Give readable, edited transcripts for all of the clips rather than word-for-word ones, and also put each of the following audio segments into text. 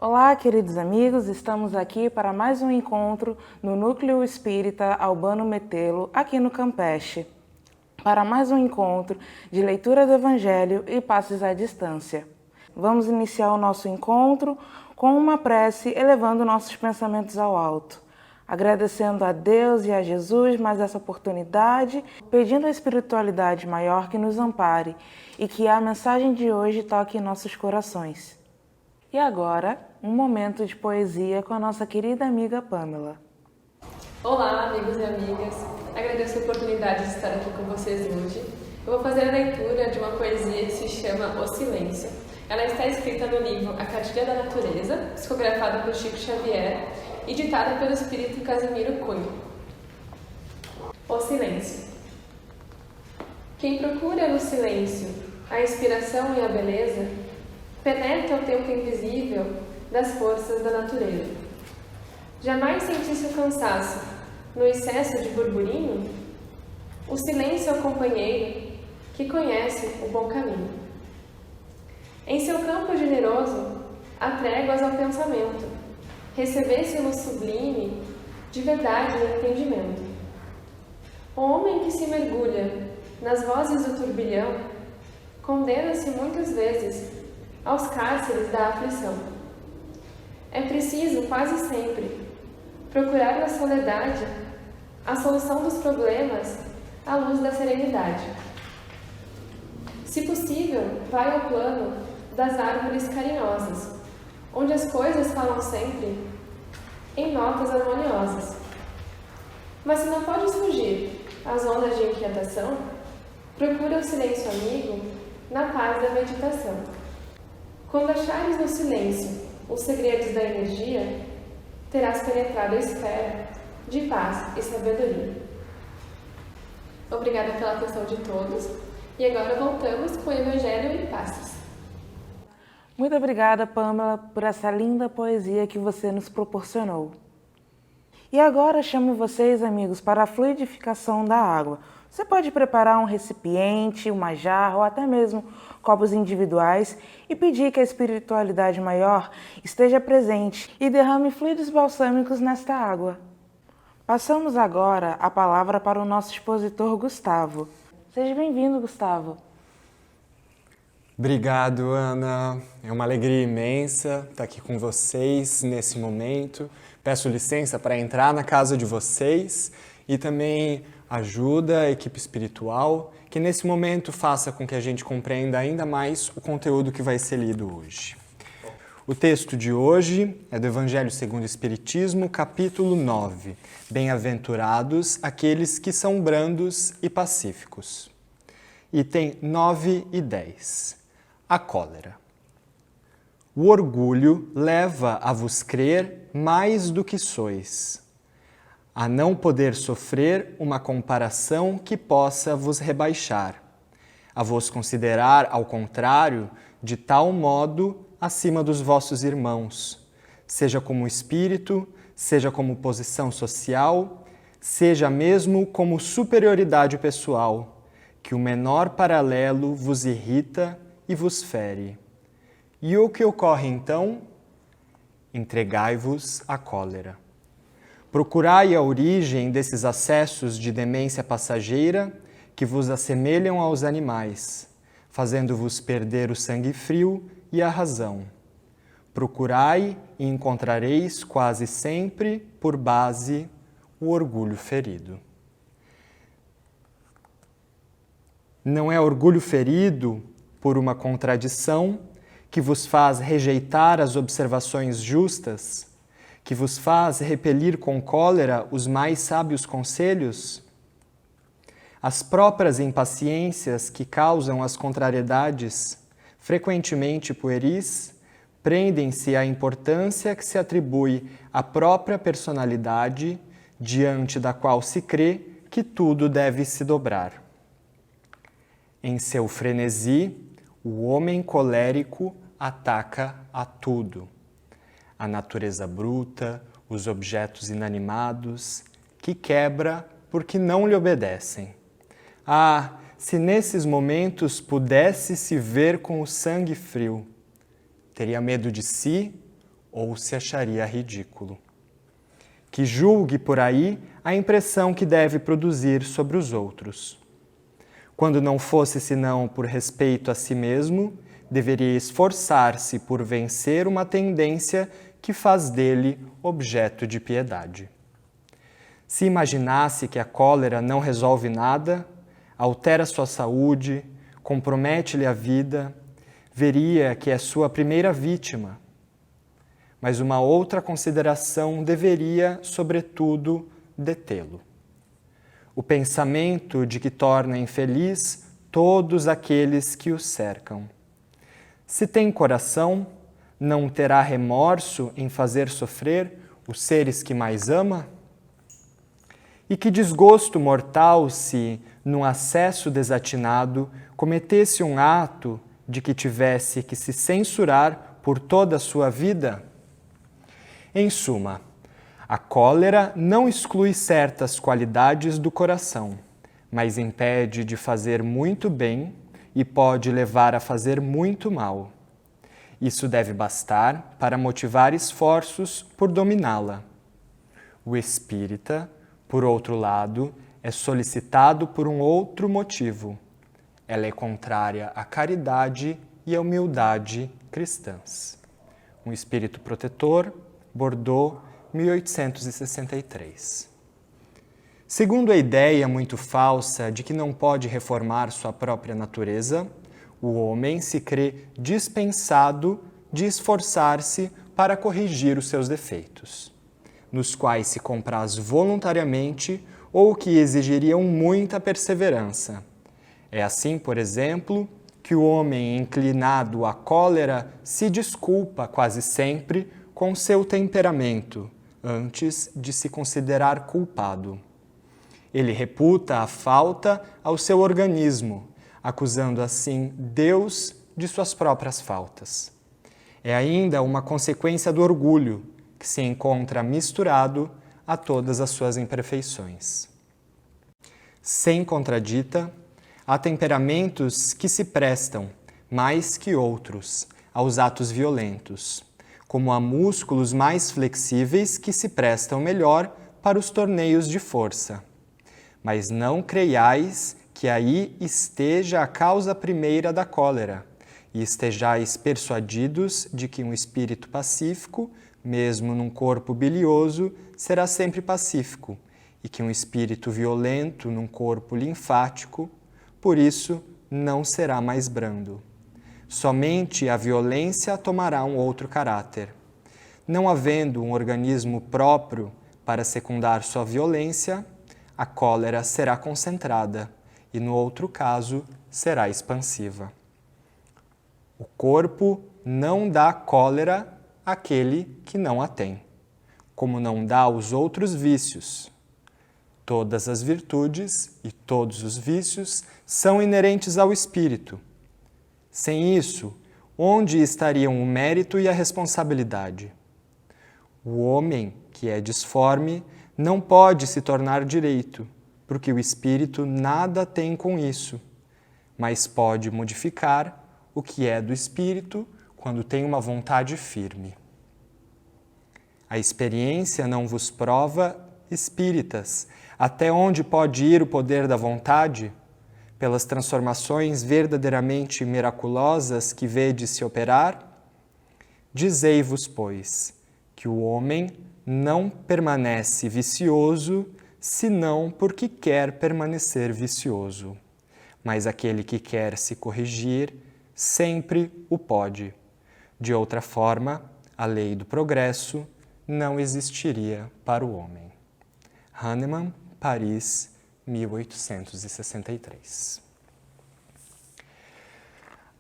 Olá, queridos amigos, estamos aqui para mais um encontro no Núcleo Espírita Albano Metelo, aqui no Campeche, para mais um encontro de leitura do Evangelho e passos à distância. Vamos iniciar o nosso encontro com uma prece, elevando nossos pensamentos ao alto, agradecendo a Deus e a Jesus mais essa oportunidade, pedindo a espiritualidade maior que nos ampare e que a mensagem de hoje toque em nossos corações. E agora, um momento de poesia com a nossa querida amiga Pamela. Olá, amigos e amigas. Agradeço a oportunidade de estar aqui com vocês hoje. Eu vou fazer a leitura de uma poesia que se chama O Silêncio. Ela está escrita no livro A Cartilha da Natureza, psicografada por Chico Xavier e ditada pelo espírito Casimiro Cunha. O Silêncio. Quem procura no silêncio a inspiração e a beleza, penetra o tempo invisível das forças da natureza. Jamais sentisse o cansaço no excesso de burburinho? O silêncio é o companheiro que conhece o bom caminho. Em seu campo generoso, há tréguas ao pensamento, recebesse no sublime de verdade e entendimento. O homem que se mergulha nas vozes do turbilhão condena-se muitas vezes aos cárceres da aflição. É preciso, quase sempre, procurar na soledade a solução dos problemas à luz da serenidade. Se possível, vai ao plano das árvores carinhosas, onde as coisas falam sempre em notas harmoniosas. Mas se não podes fugir às ondas de inquietação, procura o silêncio amigo na paz da meditação. Quando achares no silêncio os segredos da energia, terás penetrado a esfera de paz e sabedoria. Obrigada pela atenção de todos e agora voltamos com o Evangelho e Passos. Muito obrigada, Pamela, por essa linda poesia que você nos proporcionou. E agora chamo vocês, amigos, para a fluidificação da água. Você pode preparar um recipiente, uma jarra ou até mesmo copos individuais e pedir que a espiritualidade maior esteja presente e derrame fluidos balsâmicos nesta água. Passamos agora a palavra para o nosso expositor Gustavo. Seja bem-vindo, Gustavo. Obrigado, Ana. É uma alegria imensa estar aqui com vocês nesse momento. Peço licença para entrar na casa de vocês e também ajuda a equipe espiritual que nesse momento faça com que a gente compreenda ainda mais o conteúdo que vai ser lido hoje. O texto de hoje é do Evangelho segundo o Espiritismo, capítulo 9. Bem-aventurados aqueles que são brandos e pacíficos. Item 9 e 10. A cólera. O orgulho leva a vos crer mais do que sois, a não poder sofrer uma comparação que possa vos rebaixar, a vos considerar, ao contrário, de tal modo acima dos vossos irmãos, seja como espírito, seja como posição social, seja mesmo como superioridade pessoal, que o menor paralelo vos irrita e vos fere. E o que ocorre então? Entregai-vos à cólera. Procurai a origem desses acessos de demência passageira que vos assemelham aos animais, fazendo-vos perder o sangue frio e a razão. Procurai e encontrareis quase sempre por base o orgulho ferido. Não é orgulho ferido por uma contradição que vos faz rejeitar as observações justas, que vos faz repelir com cólera os mais sábios conselhos? As próprias impaciências que causam as contrariedades, frequentemente pueris, prendem-se à importância que se atribui à própria personalidade, diante da qual se crê que tudo deve se dobrar. Em seu frenesi, o homem colérico ataca a tudo. A natureza bruta, os objetos inanimados, que quebra porque não lhe obedecem. Ah, se nesses momentos pudesse se ver com o sangue frio, teria medo de si, ou se acharia ridículo. Que julgue por aí a impressão que deve produzir sobre os outros. Quando não fosse senão por respeito a si mesmo, deveria esforçar-se por vencer uma tendência que faz dele objeto de piedade. Se imaginasse que a cólera não resolve nada, altera sua saúde, compromete-lhe a vida, veria que é sua primeira vítima. Mas uma outra consideração deveria, sobretudo, detê-lo. O pensamento de que torna infeliz todos aqueles que o cercam. Se tem coração, não terá remorso em fazer sofrer os seres que mais ama? E que desgosto mortal se, num acesso desatinado, cometesse um ato de que tivesse que se censurar por toda a sua vida? Em suma, a cólera não exclui certas qualidades do coração, mas impede de fazer muito bem e pode levar a fazer muito mal. Isso deve bastar para motivar esforços por dominá-la. O espírita, por outro lado, é solicitado por um outro motivo. Ela é contrária à caridade e à humildade cristãs. Um espírito protetor, Bordeaux, 1863. Segundo a ideia muito falsa de que não pode reformar sua própria natureza, o homem se crê dispensado de esforçar-se para corrigir os seus defeitos, nos quais se compraz voluntariamente ou que exigiriam muita perseverança. É assim, por exemplo, que o homem inclinado à cólera se desculpa quase sempre com seu temperamento, antes de se considerar culpado. Ele reputa a falta ao seu organismo, acusando assim Deus de suas próprias faltas. É ainda uma consequência do orgulho, que se encontra misturado a todas as suas imperfeições. Sem contradita, há temperamentos que se prestam, mais que outros, aos atos violentos, como há músculos mais flexíveis que se prestam melhor para os torneios de força. Mas não creiais que aí esteja a causa primeira da cólera, e estejais persuadidos de que um espírito pacífico, mesmo num corpo bilioso, será sempre pacífico, e que um espírito violento num corpo linfático, por isso, não será mais brando. Somente a violência tomará um outro caráter. Não havendo um organismo próprio para secundar sua violência, a cólera será concentrada e, no outro caso, será expansiva. O corpo não dá cólera àquele que não a tem, como não dá aos outros vícios. Todas as virtudes e todos os vícios são inerentes ao espírito. Sem isso, onde estariam o mérito e a responsabilidade? O homem, que é disforme, não pode se tornar direito, porque o espírito nada tem com isso, mas pode modificar o que é do espírito quando tem uma vontade firme. A experiência não vos prova, espíritas, até onde pode ir o poder da vontade, pelas transformações verdadeiramente miraculosas que vedes se operar? Dizei-vos, pois, que o homem não permanece vicioso, senão porque quer permanecer vicioso. Mas aquele que quer se corrigir, sempre o pode. De outra forma, a lei do progresso não existiria para o homem. Hahnemann, Paris, 1863.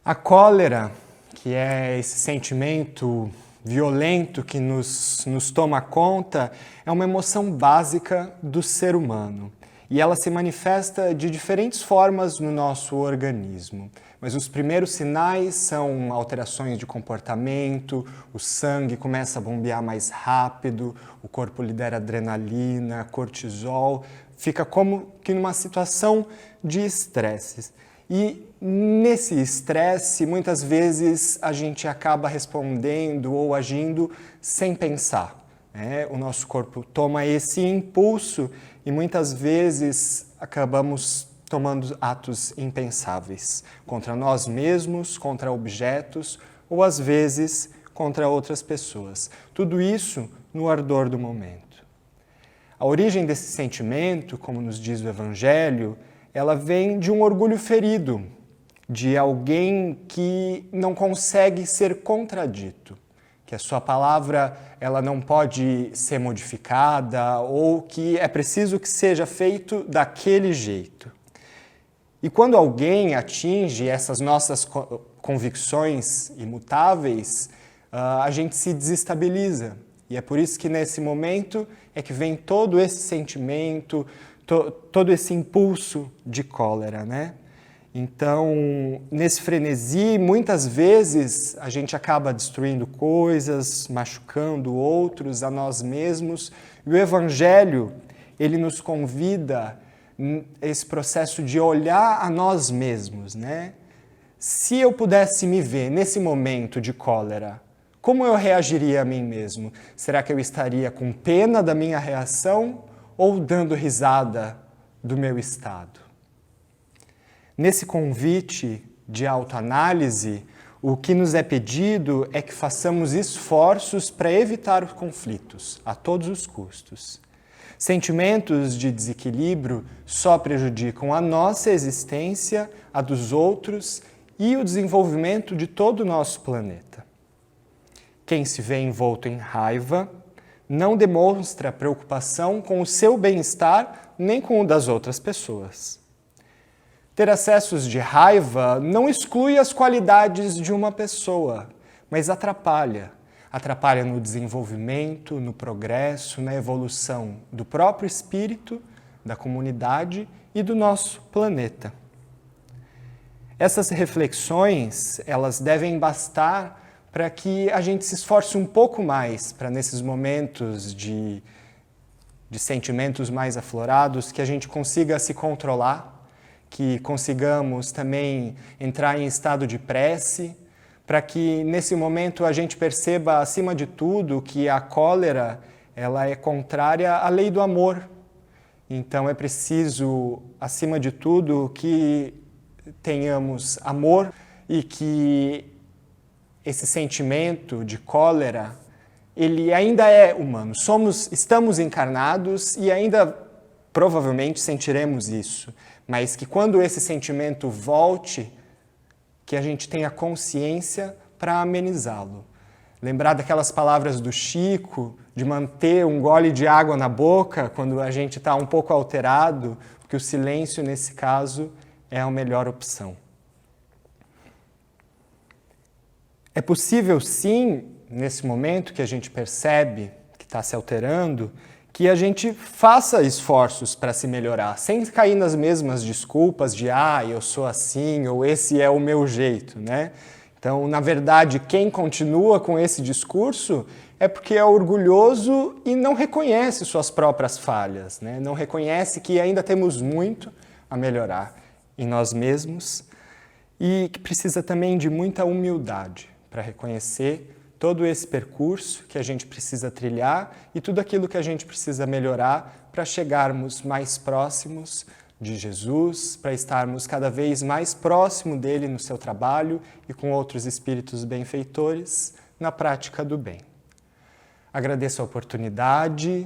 A cólera, que é esse sentimento violento que nos toma conta, é uma emoção básica do ser humano. E ela se manifesta de diferentes formas no nosso organismo. Mas os primeiros sinais são alterações de comportamento, o sangue começa a bombear mais rápido, o corpo libera adrenalina, cortisol, fica como que numa situação de estresse. E nesse estresse, muitas vezes a gente acaba respondendo ou agindo sem pensar. O nosso corpo toma esse impulso e muitas vezes acabamos tomando atos impensáveis contra nós mesmos, contra objetos ou às vezes contra outras pessoas. Tudo isso no ardor do momento. A origem desse sentimento, como nos diz o Evangelho, ela vem de um orgulho ferido, de alguém que não consegue ser contradito, que a sua palavra ela não pode ser modificada ou que é preciso que seja feito daquele jeito. E quando alguém atinge essas nossas convicções imutáveis, a gente se desestabiliza. E é por isso que nesse momento é que vem todo esse sentimento, todo esse impulso de cólera, né? Então, nesse frenesi, muitas vezes a gente acaba destruindo coisas, machucando outros, a nós mesmos. E o Evangelho, ele nos convida a esse processo de olhar a nós mesmos, né? Se eu pudesse me ver nesse momento de cólera, como eu reagiria a mim mesmo? Será que eu estaria com pena da minha reação ou dando risada do meu estado? Nesse convite de autoanálise, o que nos é pedido é que façamos esforços para evitar os conflitos, a todos os custos. Sentimentos de desequilíbrio só prejudicam a nossa existência, a dos outros e o desenvolvimento de todo o nosso planeta. Quem se vê envolto em raiva não demonstra preocupação com o seu bem-estar nem com o das outras pessoas. Ter acessos de raiva não exclui as qualidades de uma pessoa, mas atrapalha. Atrapalha no desenvolvimento, no progresso, na evolução do próprio espírito, da comunidade e do nosso planeta. Essas reflexões, elas devem bastar para que a gente se esforce um pouco mais para nesses momentos de sentimentos mais aflorados, que a gente consiga se controlar, que consigamos também entrar em estado de prece, para que nesse momento a gente perceba, acima de tudo, que a cólera ela é contrária à lei do amor. Então é preciso, acima de tudo, que tenhamos amor e que esse sentimento de cólera, ele ainda é humano. Estamos encarnados e ainda provavelmente sentiremos isso, mas que quando esse sentimento volte, que a gente tenha consciência para amenizá-lo. Lembrar daquelas palavras do Chico, de manter um gole de água na boca quando a gente está um pouco alterado, porque o silêncio, nesse caso, é a melhor opção. É possível, sim, nesse momento que a gente percebe que está se alterando, que a gente faça esforços para se melhorar, sem cair nas mesmas desculpas de eu sou assim, ou esse é o meu jeito, né? Então, na verdade, quem continua com esse discurso é porque é orgulhoso e não reconhece suas próprias falhas, né? Não reconhece que ainda temos muito a melhorar em nós mesmos e que precisa também de muita humildade para reconhecer todo esse percurso que a gente precisa trilhar e tudo aquilo que a gente precisa melhorar para chegarmos mais próximos de Jesus, para estarmos cada vez mais próximo dele no seu trabalho e com outros espíritos benfeitores na prática do bem. Agradeço a oportunidade,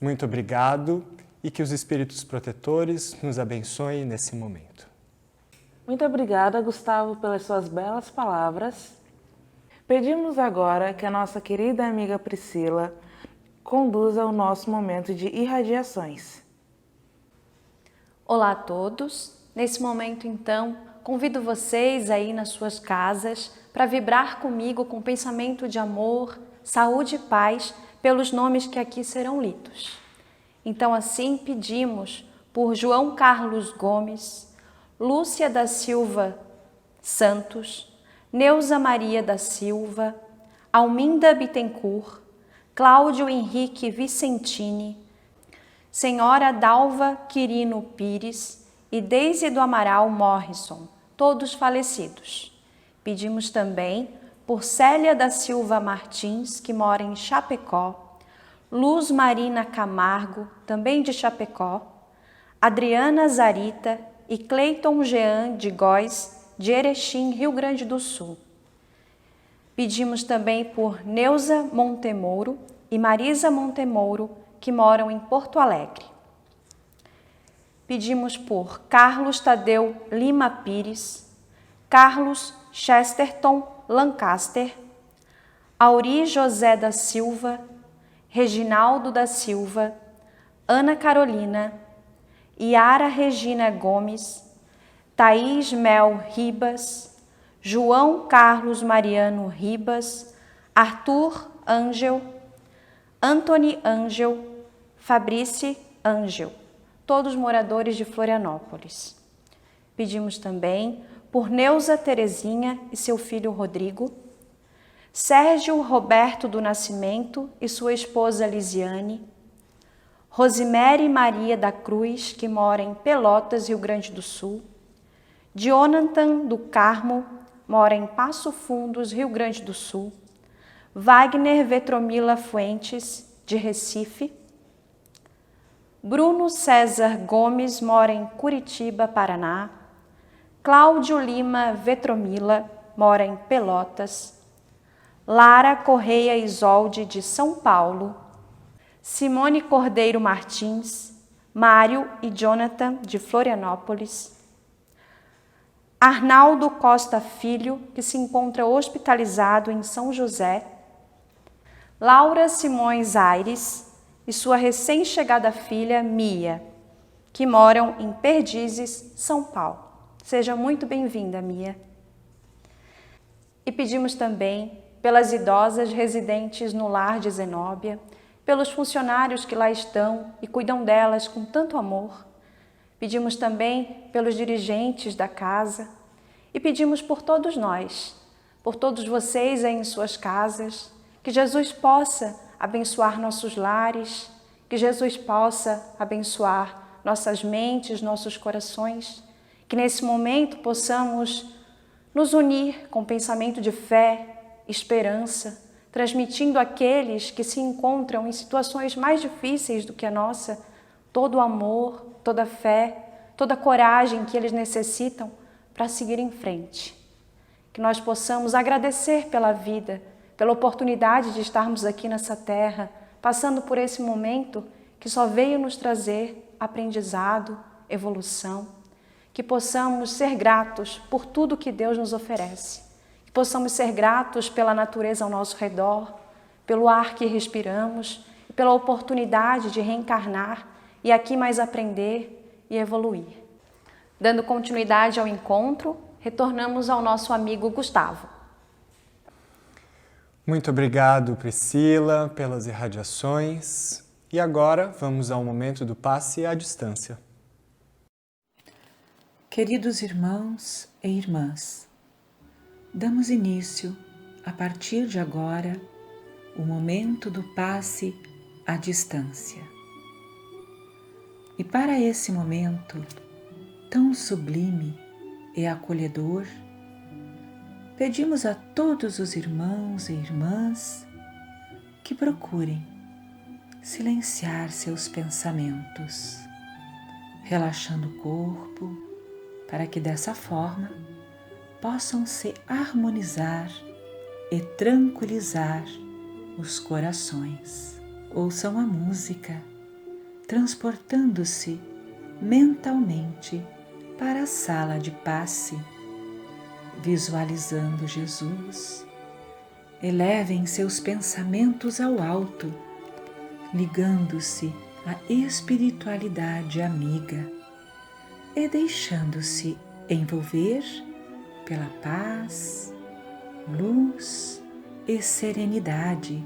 muito obrigado e que os espíritos protetores nos abençoem nesse momento. Muito obrigada, Gustavo, pelas suas belas palavras. Pedimos agora que a nossa querida amiga Priscila conduza o nosso momento de irradiações. Olá a todos. Nesse momento, então, convido vocês aí nas suas casas para vibrar comigo com pensamento de amor, saúde e paz pelos nomes que aqui serão lidos. Então, assim, pedimos por João Carlos Gomes, Lúcia da Silva Santos, Neuza Maria da Silva, Alminda Bittencourt, Cláudio Henrique Vicentini, Senhora Dalva Quirino Pires e Deise do Amaral Morrison, todos falecidos. Pedimos também por Célia da Silva Martins, que mora em Chapecó, Luz Marina Camargo, também de Chapecó, Adriana Zarita e Cleiton Jean de Góes, de Erechim, Rio Grande do Sul. Pedimos também por Neuza Montemouro e Marisa Montemouro, que moram em Porto Alegre. Pedimos por Carlos Tadeu Lima Pires, Carlos Chesterton Lancaster, Auri José da Silva, Reginaldo da Silva, Ana Carolina, Yara Regina Gomes, Thaís Mel Ribas, João Carlos Mariano Ribas, Arthur Ângel, Antony Ângel, Fabrice Ângel, todos moradores de Florianópolis. Pedimos também por Neuza Terezinha e seu filho Rodrigo, Sérgio Roberto do Nascimento e sua esposa Lisiane, Rosemary Maria da Cruz, que mora em Pelotas, Rio Grande do Sul, Jonathan do Carmo, mora em Passo Fundos, Rio Grande do Sul, Wagner Vetromila Fuentes, de Recife, Bruno César Gomes, mora em Curitiba, Paraná, Cláudio Lima Vetromila, mora em Pelotas, Lara Correia Isolde, de São Paulo, Simone Cordeiro Martins, Mário e Jonathan, de Florianópolis, Arnaldo Costa Filho, que se encontra hospitalizado em São José, Laura Simões Aires e sua recém-chegada filha Mia, que moram em Perdizes, São Paulo. Seja muito bem-vinda, Mia. E pedimos também pelas idosas residentes no lar de Zenóbia, pelos funcionários que lá estão e cuidam delas com tanto amor. Pedimos também pelos dirigentes da casa e pedimos por todos nós, por todos vocês aí em suas casas, que Jesus possa abençoar nossos lares, que Jesus possa abençoar nossas mentes, nossos corações, que nesse momento possamos nos unir com pensamento de fé, esperança, transmitindo àqueles que se encontram em situações mais difíceis do que a nossa, todo o amor, toda a fé, toda a coragem que eles necessitam para seguir em frente. Que nós possamos agradecer pela vida, pela oportunidade de estarmos aqui nessa terra, passando por esse momento que só veio nos trazer aprendizado, evolução. Que possamos ser gratos por tudo que Deus nos oferece. Que possamos ser gratos pela natureza ao nosso redor, pelo ar que respiramos e pela oportunidade de reencarnar e aqui mais aprender e evoluir. Dando continuidade ao encontro, retornamos ao nosso amigo Gustavo. Muito obrigado, Priscila, pelas irradiações. E agora vamos ao momento do passe à distância. Queridos irmãos e irmãs, damos início, a partir de agora, o momento do passe à distância. E para esse momento tão sublime e acolhedor, pedimos a todos os irmãos e irmãs que procurem silenciar seus pensamentos, relaxando o corpo, para que dessa forma possam se harmonizar e tranquilizar os corações. Ouçam a música, transportando-se mentalmente para a sala de passe, visualizando Jesus. Elevem seus pensamentos ao alto, ligando-se à espiritualidade amiga e deixando-se envolver pela paz, luz e serenidade.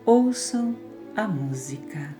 Ouçam a música.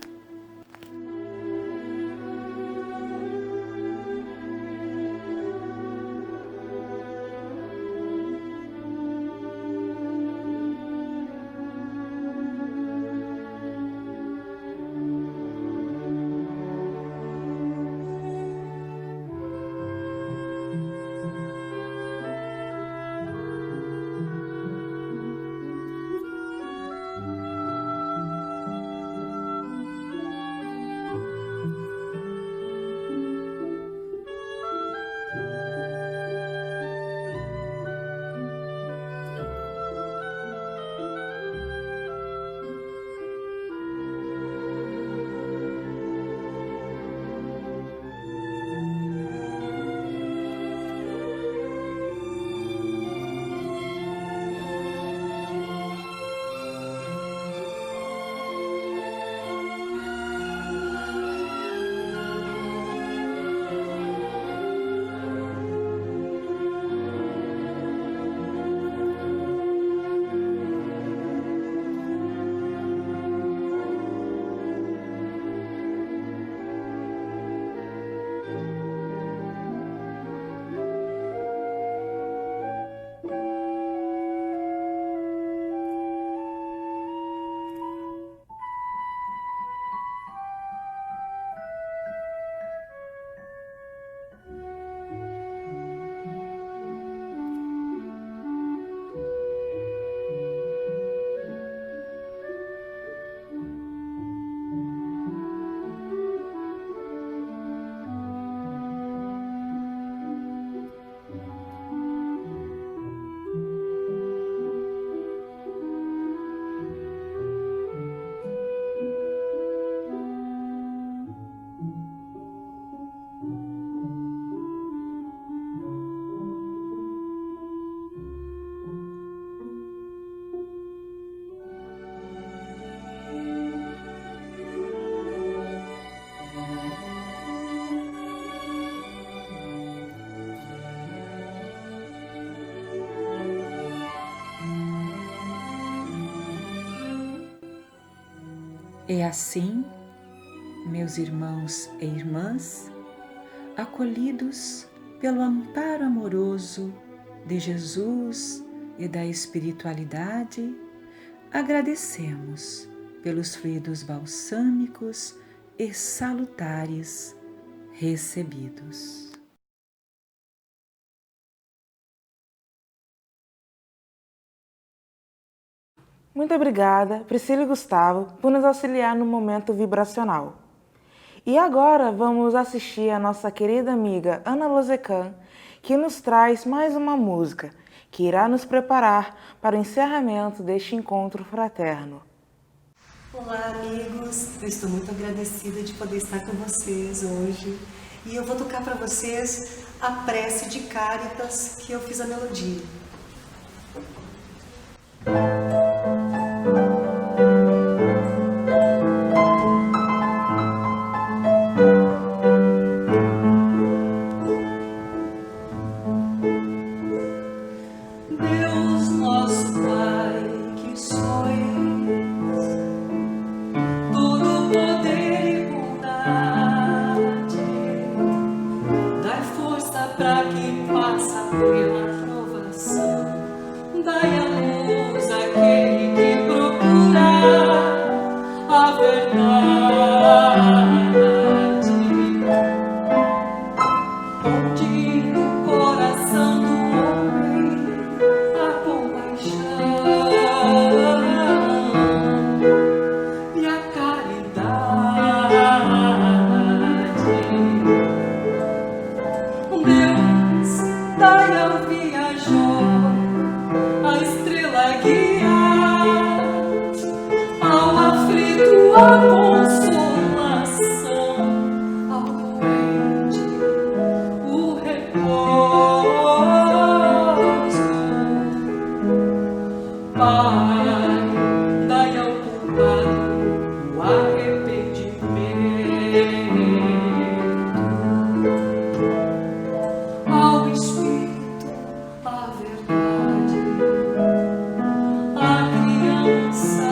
É assim, meus irmãos e irmãs, acolhidos pelo amparo amoroso de Jesus e da espiritualidade, agradecemos pelos fluidos balsâmicos e salutares recebidos. Muito obrigada, Priscila e Gustavo, por nos auxiliar no momento vibracional. E agora vamos assistir a nossa querida amiga Ana Lozecan, que nos traz mais uma música, que irá nos preparar para o encerramento deste encontro fraterno. Olá, amigos! Eu estou muito agradecida de poder estar com vocês hoje. E eu vou tocar para vocês a prece de Cáritas que eu fiz a melodia. Deus, nosso Pai, que sois todo poder e bondade, dai força para que passa pela provação, dai a luz àquele que procura a verdade. Onde no coração do homem a compaixão e a caridade. Deus, dai ao viajor a estrela guia, ao aflito a consolação, ao doente o repouso. Pai, dai ao culpado o arrependimento, ao Espírito a verdade, a criança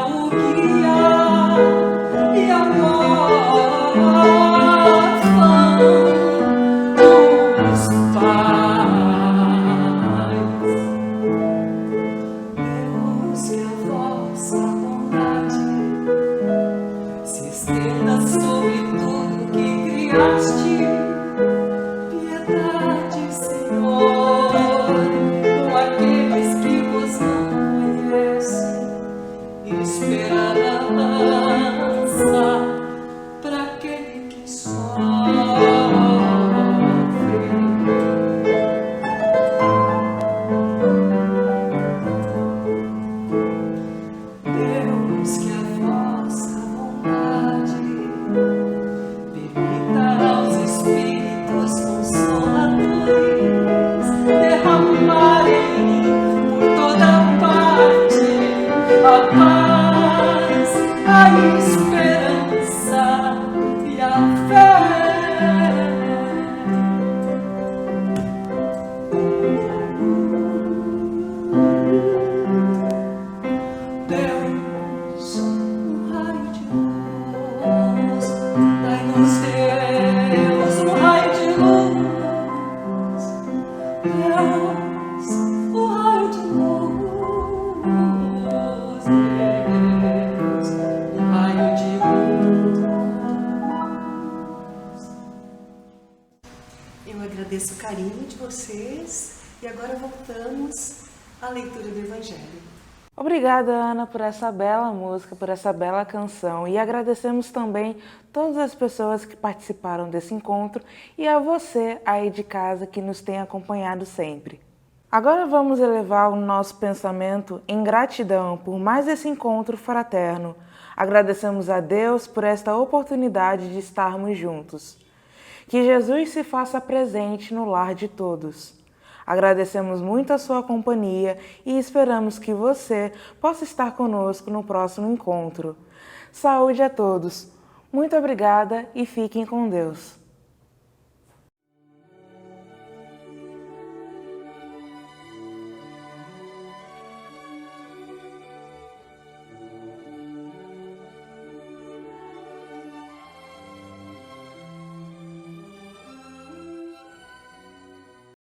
o guiar e ao órfão dos pais. Deus, que a vossa bondade se estenda sobre tudo que criaste. Piedade, Senhor, com aqueles que vos não conhecem, e esperança para aquele que sofre. Deus, que a vossa bondade permita aos Espíritos consoladores derramarem por toda parte a paz, a esperança e a fé. Deus, um raio de luz, dai-nos Deus, um raio de luz. Deus, um raio de luz. Deus, um raio de luz. Eu agradeço o carinho de vocês e agora voltamos à leitura do Evangelho. Obrigada, Ana, por essa bela música, por essa bela canção, e agradecemos também todas as pessoas que participaram desse encontro e a você aí de casa que nos tem acompanhado sempre. Agora vamos elevar o nosso pensamento em gratidão por mais esse encontro fraterno. Agradecemos a Deus por esta oportunidade de estarmos juntos. Que Jesus se faça presente no lar de todos. Agradecemos muito a sua companhia e esperamos que você possa estar conosco no próximo encontro. Saúde a todos! Muito obrigada e fiquem com Deus!